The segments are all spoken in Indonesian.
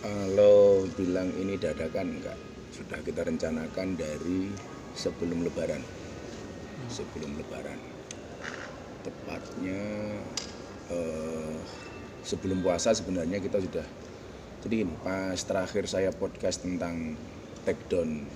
Kalau bilang ini dadakan enggak, sudah kita rencanakan dari sebelum Lebaran. Tepatnya sebelum puasa sebenarnya kita sudah. Jadi gini, pas terakhir saya podcast tentang takedown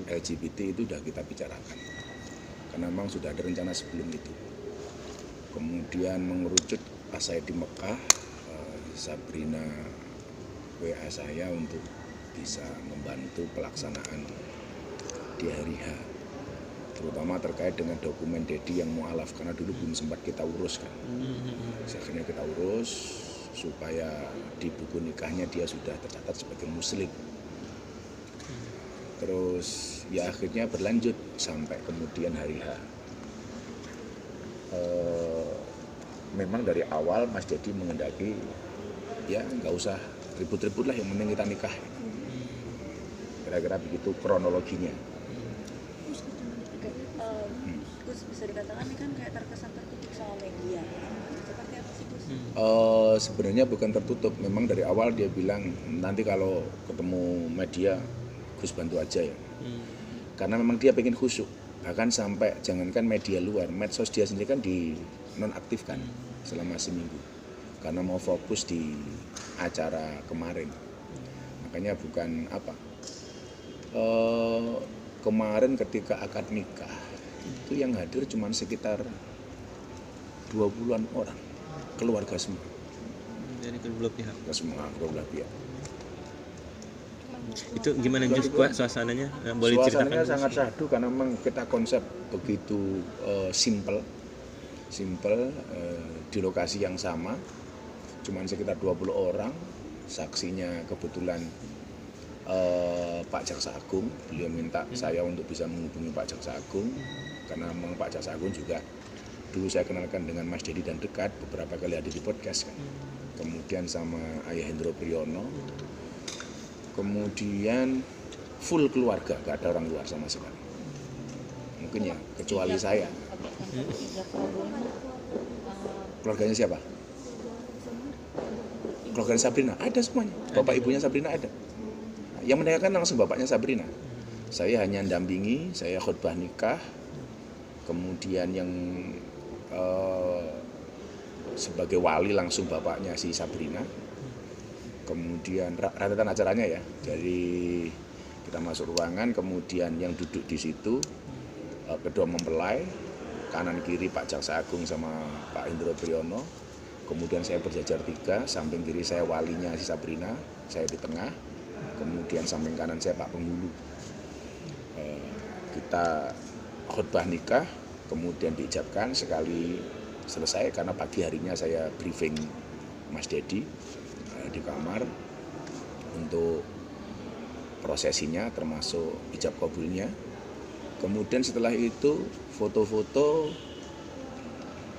LGBT itu sudah kita bicarakan. Karena memang sudah ada rencana sebelum itu. Kemudian mengerucut pas saya di Mekah, Sabrina WA saya untuk bisa membantu pelaksanaan di hari H, terutama terkait dengan dokumen Dedi yang mualaf, karena dulu belum sempat kita urus kan. Akhirnya kita urus supaya di buku nikahnya dia sudah tercatat sebagai muslim. Terus ya akhirnya berlanjut sampai kemudian hari H. Memang dari awal Mas Dedi menghendaki ya nggak usah ribut-ribut lah, yang penting kita nikah. Kira-kira begitu kronologinya. Gus, bisa dikatakan ini kan kayak terkesan tertutup sama media. Seperti apa sih Gus? Sebenarnya bukan tertutup, memang dari awal dia bilang nanti kalau ketemu media Gus bantu aja ya. Karena memang dia pengen khusyuk, bahkan sampai jangankan media luar, medsos dia sendiri kan dinonaktifkan selama seminggu karena mau fokus di acara kemarin. Makanya bukan apa, kemarin ketika akad nikah itu yang hadir cuma sekitar 20-an orang, keluarga semua. Dari kedua pihak. Semua kedua pihak. Itu gimana Jus Pak suasananya? Boleh Suasananya ceritakan? sangat syahdu karena memang kita konsep begitu simple, di lokasi yang sama, cuman sekitar 20 orang. Saksinya kebetulan Pak Jaksa Agung, beliau minta saya untuk bisa menghubungi Pak Jaksa Agung karena memang Pak Jaksa Agung juga dulu saya kenalkan dengan Mas Dedi dan dekat, beberapa kali hadir di podcast kan. Kemudian sama Ayah Hendro Priyono. Kemudian full keluarga, gak ada orang luar sama sekali. Mungkin ya, kecuali saya. Keluarganya siapa? Keluarganya Sabrina, ada semuanya. Bapak ibunya Sabrina ada. Yang menanyakan langsung bapaknya Sabrina. Saya hanya dampingi, saya khutbah nikah. Kemudian yang sebagai wali langsung bapaknya si Sabrina. Kemudian rentetan acaranya ya, jadi kita masuk ruangan, kemudian yang duduk di situ kedua mempelai, kanan kiri Pak Jaksa Agung sama Pak Hendro Priyono, kemudian saya berjajar 3, samping kiri saya walinya si Sabrina, saya di tengah, kemudian samping kanan saya Pak Penghulu. Kita khutbah nikah, kemudian diijabkan sekali selesai, karena pagi harinya saya briefing Mas Dedi di kamar untuk prosesinya termasuk ijab kabulnya. Kemudian setelah itu foto-foto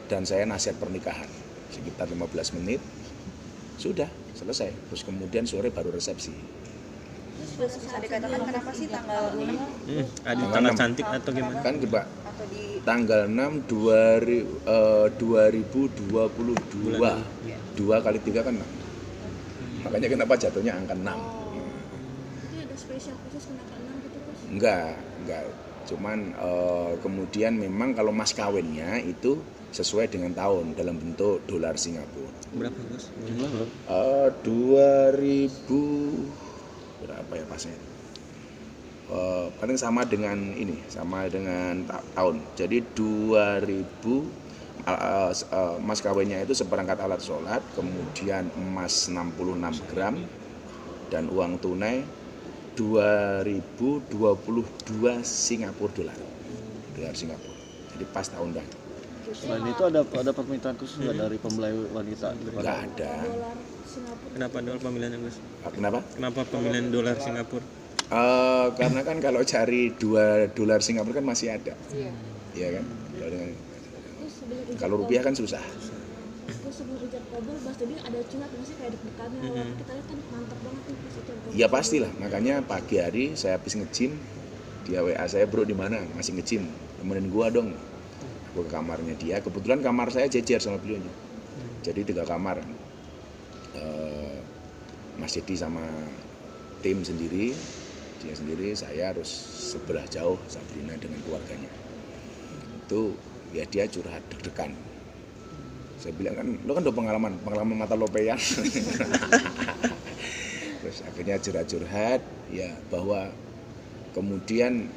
dan saya nasihat pernikahan sekitar 15 menit, sudah selesai. Terus kemudian sore baru resepsi. Terus bisa dikatakan kenapa sih tanggal 6? Ada tanggal cantik atau gimana? Kan coba Atau di tanggal 6 2022, 2 kali 3 kan 6. Makanya kenapa jatuhnya angka 6. Ini ada spesial khusus kenapa 6 gitu Gus? Enggak. Cuman kemudian memang kalau mas kawinnya itu sesuai dengan tahun dalam bentuk dolar Singapura. Berapa Gus? 2000 berapa ya pasnya? Paling sama dengan ini, sama dengan tahun. Jadi 2000 mas kawinnya itu seperangkat alat sholat, kemudian emas 66 gram dan uang tunai 2022 Singapura dolar Singapura. Jadi pas tahun dah. Selain itu ada permintaan khusus nggak dari pembelai wanita? Nggak ada. Dolar Singapura. Kenapa dolar pemilihannya Gus? Kenapa? Kenapa pemilihan dolar Singapura? Karena kan kalau cari $2 Singapura kan masih ada. Iya kan? Kalau rupiah kan susah. Terus sebelum ijab kabul, Mas Dedi ada curhat nggak sih kayak deg-degannya? Kita lihat kan mantap banget nih pas ijab kabul. Ya pastilah, makanya pagi hari saya habis nge-gym, dia WA saya, bro di mana? Masih nge-gym, temenin gua dong. Gua ke kamarnya dia, kebetulan kamar saya jejer sama beliaunya. Jadi 3 kamar. Mas Dedi sama tim sendiri, dia sendiri, saya harus sebelah jauh Sabrina dengan keluarganya. Itu ya dia curhat deg-degan. Saya bilang kan, lo kan udah pengalaman mata lopean. Terus akhirnya curhat ya bahwa kemudian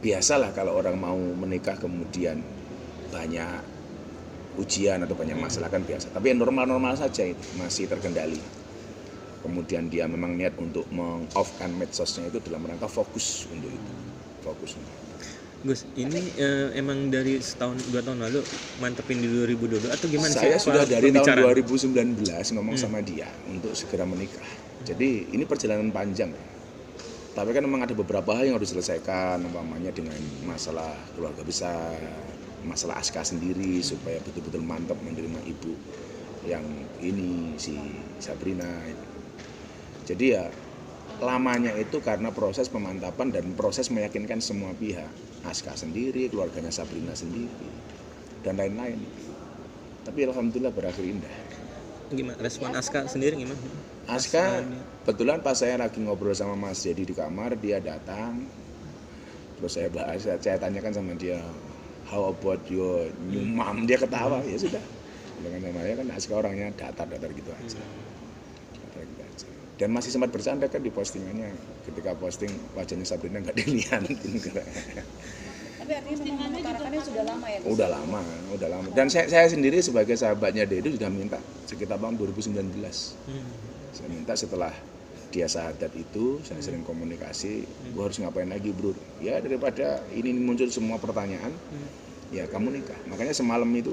biasalah kalau orang mau menikah kemudian banyak ujian atau banyak masalah kan biasa. Tapi normal-normal saja itu masih terkendali. Kemudian dia memang niat untuk meng-off-kan medsosnya itu dalam rangka fokus untuk itu. Fokus. Gus, ini emang dari setahun 2 tahun lalu mantepin di 2022 atau gimana sih? Saya sudah dari tahun pembicaraan? 2019 ngomong sama dia untuk segera menikah. Jadi ini perjalanan panjang. Tapi kan memang ada beberapa hal yang harus diselesaikan, umpamanya dengan masalah keluarga besar, masalah Aska sendiri supaya betul-betul mantap menerima ibu yang ini si Sabrina. Jadi ya lamanya itu karena proses pemantapan dan proses meyakinkan semua pihak, Aska sendiri, keluarganya Sabrina sendiri, dan lain-lain. Tapi alhamdulillah berakhir indah. Gimana respon Aska sendiri gimana? Aska, kebetulan pas saya lagi ngobrol sama Mas Dedi di kamar, dia datang. Terus saya bahas, saya tanyakan sama dia, how about your new mom? Dia ketawa, ya sudah. Dengan namanya kan Aska orangnya datar-datar gitu aja. Datar gitu aja. Dan masih sempat bercanda kan di postingannya, ketika posting wajahnya Sabrina nggak dilihat. Tapi artinya memang mengutarakannya sudah lama ya? Udah lama. Dan saya sendiri sebagai sahabatnya Dedi sudah minta sekitar tahun 2019. Saya minta setelah dia syahadat itu, saya sering komunikasi, gue harus ngapain lagi bro? Ya daripada ini muncul semua pertanyaan, ya kamu nikah. Makanya semalam itu,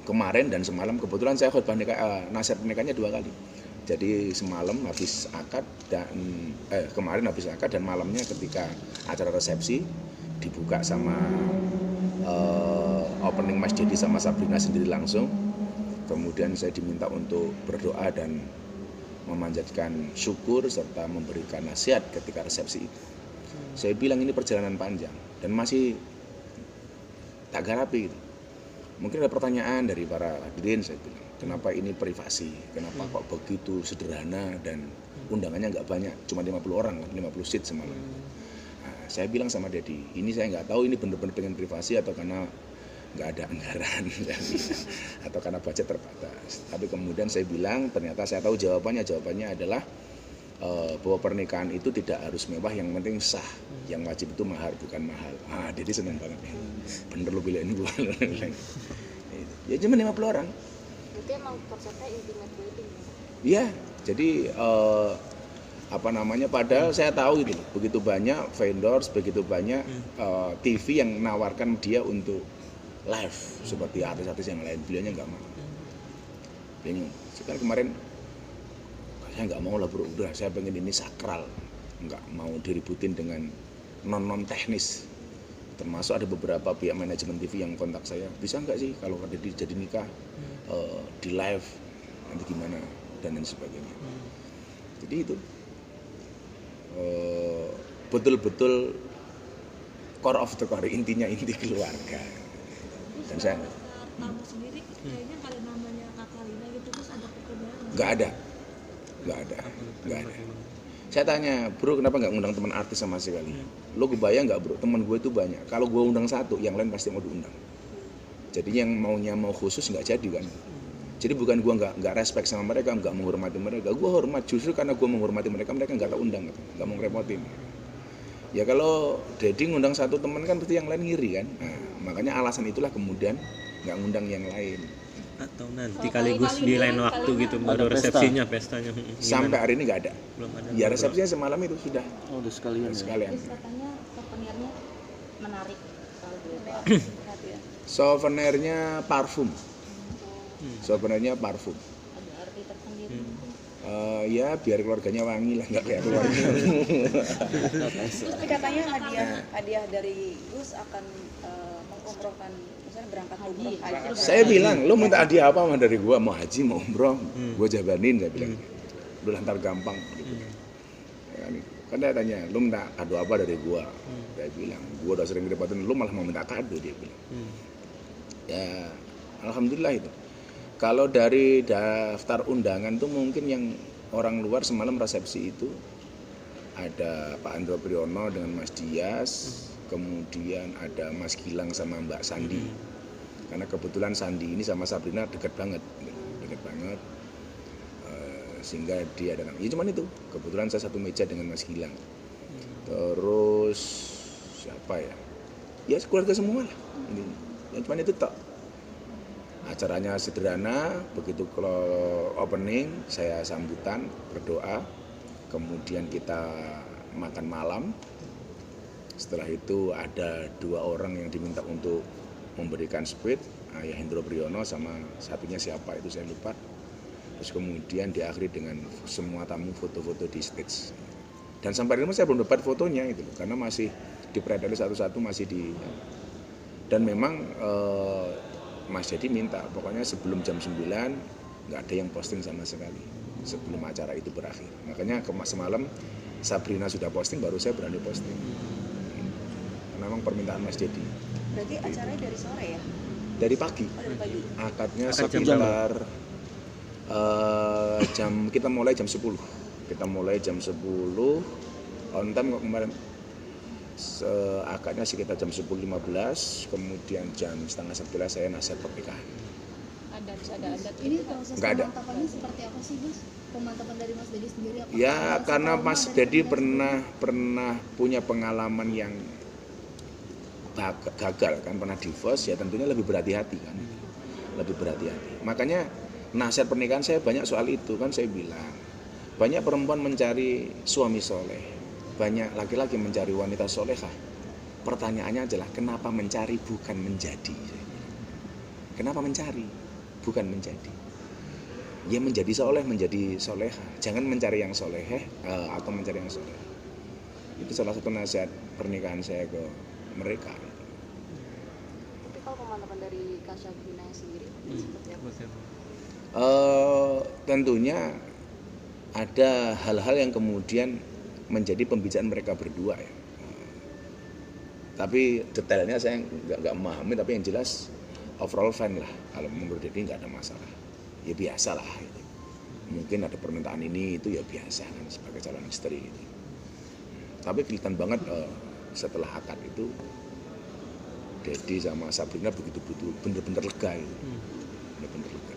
kemarin dan semalam kebetulan saya khutbah nikah, nasihat nikahnya 2 kali. Jadi semalam habis akad dan kemarin habis akad dan malamnya ketika acara resepsi dibuka sama opening Mas Dedi sama Sabrina sendiri langsung. Kemudian saya diminta untuk berdoa dan memanjatkan syukur serta memberikan nasihat ketika resepsi itu. Saya bilang ini perjalanan panjang dan masih tak garapi gitu. Mungkin ada pertanyaan dari para hadirin, saya bilang, kenapa ini privasi, kenapa kok begitu sederhana dan undangannya nggak banyak, cuma 50 orang, 50 seat semalam. Nah, saya bilang sama Dedi, ini saya nggak tahu ini benar-benar pengen privasi atau karena nggak ada anggaran atau karena budget terbatas. Tapi kemudian saya bilang, ternyata saya tahu jawabannya adalah bahwa pernikahan itu tidak harus mewah, yang penting sah. Yang wajib itu mahar, bukan mahal. Ah, Dedi seneng banget. Bener lo bilang ini bukan. Ya cuma 50 orang. Itu emang konsepnya intimate wedding. Iya, jadi padahal saya tahu gitu, begitu banyak vendors, begitu banyak TV yang menawarkan dia untuk live seperti artis-artis yang lain, beliaunya nggak mau. Bingung. Sekarang kemarin saya nggak mau lah bro, udah saya pengen ini sakral, nggak mau diributin dengan non teknis. Termasuk ada beberapa pihak manajemen TV yang kontak saya, bisa nggak sih kalau ada jadi nikah di live nanti gimana dan lain sebagainya. Jadi itu betul-betul core of the core, intinya inti keluarga. Dan saya tamu sendiri kayaknya kalau namanya Kakak Lina gitu terus ada perkembangan nggak ada. Saya tanya, bro kenapa nggak ngundang teman artis sama sekali? Lo kebayang nggak bro, teman gue itu banyak. Kalau gue undang satu, yang lain pasti mau diundang. Jadi yang mau khusus nggak jadi kan. Jadi bukan gue nggak respect sama mereka, nggak menghormati mereka. Gue hormat, justru karena gue menghormati mereka nggak tak undang, nggak mau ngerepotin. Ya kalau Dedi ngundang satu teman kan pasti yang lain ngiri kan. Nah, makanya alasan itulah kemudian nggak ngundang yang lain. Atau nanti kali Gus di lain waktu gitu baru resepsinya, pestanya. Sampai hari ini nggak ada. Belum ada. Ya resepsinya semalam itu sudah. Oh, udah sekalian. Sekalian. terus katanya souvenirnya menarik kalau boleh Perhatian. Souvenirnya parfum. Souvenirnya parfum. ada arti tersendiri. Ya biar keluarganya wangi lah, nggak kayak keluarga. Tapi katanya hadiah dari Gus akan mengumrohkan, misalnya berangkat umroh haji. Saya bilang, lo minta hadiah apa mah dari gua? Mau haji, mau umroh, gua jabanin, saya bilang. Udah lantar gampang. Gitu. Kan dia tanya, lo minta kado apa dari gua? Saya bilang, gua udah sering ngerepotin, lo malah mau minta kado, dia bilang. Ya, alhamdulillah itu. Kalau dari daftar undangan tuh mungkin yang orang luar semalam resepsi itu ada Pak Andro Priyono dengan Mas Dias, kemudian ada Mas Gilang sama Mbak Sandi. Karena kebetulan Sandi ini sama Sabrina dekat banget. Sehingga dia datang. Ya cuman itu, kebetulan saya satu meja dengan Mas Gilang. Terus siapa ya? Ya keluarga semua lah. Ya cuman itu tok. Acaranya sederhana, begitu kalau opening saya sambutan, berdoa, kemudian kita makan malam. Setelah itu ada 2 orang yang diminta untuk memberikan speech, Ayah Hendro Priyono sama satunya siapa itu saya lupa. Terus kemudian diakhiri dengan semua tamu foto-foto di stage. Dan sampai ini saya belum dapat fotonya itu, karena masih dipredali satu-satu masih di. Dan memang Mas Jadi minta, pokoknya sebelum jam 9 nggak ada yang posting sama sekali sebelum acara itu berakhir. Makanya semalam Sabrina sudah posting, baru saya berani posting. Karena memang permintaan Mas Jadi. Berarti acaranya dari sore ya? Dari pagi. Oh, dari pagi. Akadnya Akad jam sekitar kita mulai jam 10. Kita mulai jam 10. On time kemarin akadnya sekitar jam 10.15, kemudian jam setengah 11 saya nasihat pernikahan. Ada adat ini proses Nggak ada. pemantapannya seperti apa sih Gus? Pemantapan dari Mas Dedi sendiri apa? Ya karena Mas Dedi pernah punya pengalaman yang gagal kan, pernah divorce, ya tentunya lebih berhati-hati kan, lebih berhati-hati. Makanya nasihat pernikahan saya banyak soal itu kan, saya bilang banyak perempuan mencari suami soleh, banyak laki-laki mencari wanita solehah. Pertanyaannya adalah kenapa mencari bukan menjadi? Kenapa mencari bukan menjadi? Ya menjadi soleh, menjadi soleha. Jangan mencari yang soleheh atau mencari yang soleh. Itu salah satu nasihat pernikahan saya ke mereka. Tapi kalau pemantapan dari Kak Sabrina sendiri seperti apa? Tentunya ada hal-hal yang kemudian menjadi pembicaraan mereka berdua ya. Tapi detailnya saya nggak memahami, tapi yang jelas overall fine lah. Kalau menurut Dedi nggak ada masalah. Ya biasa lah. Gitu. Mungkin ada permintaan ini itu ya biasa kan sebagai calon istri. Gitu. Tapi kelihatan banget setelah akad itu Dedi sama Sabrina begitu bener-bener lega. Gitu. Bener-bener lega.